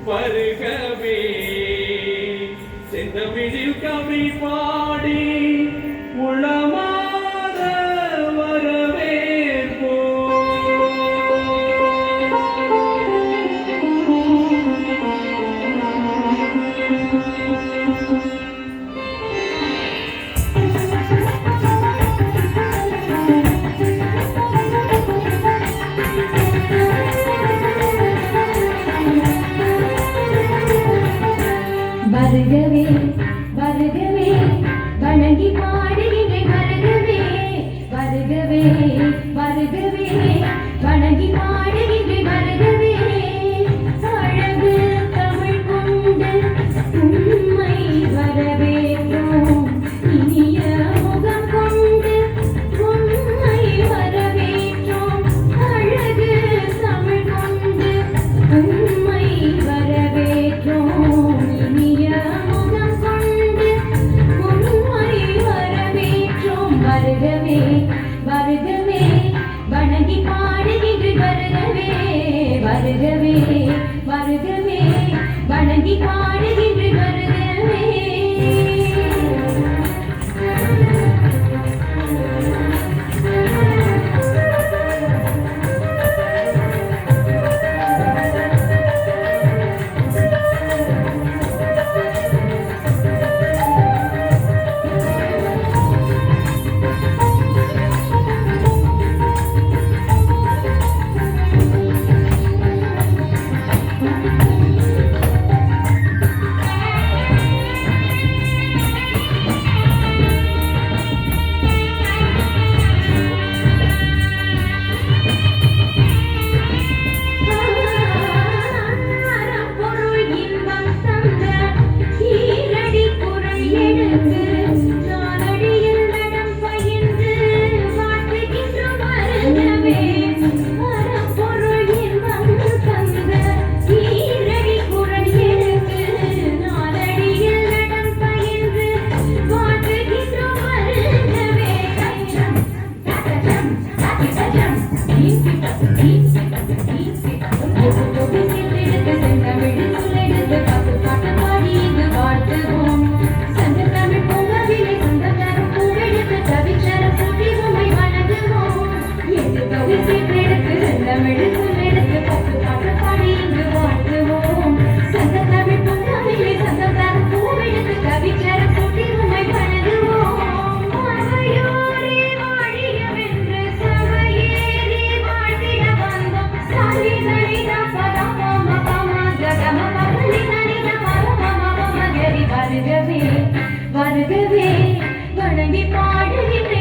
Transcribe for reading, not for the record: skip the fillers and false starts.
வருகவே செந்தமிழில் கவி பாடி உளமாற வரவேற்போ. வருகவே வருகவே வணங்கி பாடுகின்றேன். வருகவே வருகவே வருகவே வணங்கி பாடுகின்றேன். வருகவே அழகு தமிழ் கொண்டு உண்மை வரவேற்றோம். இனிய முகம் கொண்டு உண்மை வரவேற்றோம். அழகு தமிழ் கொண்டு உண்மை வரவேற்றோம். இனிய முகம் கொண்டு உண்மை வரவேற்றோம். வருகவே வருகவே வணங்கி பாடுகின்றேன். வருகவே வருகவே வருகவே வணங்கி பாடுகின்றேன். வருகவே வருகவே வருகவே வணங்கி பாடுகின்றேன்.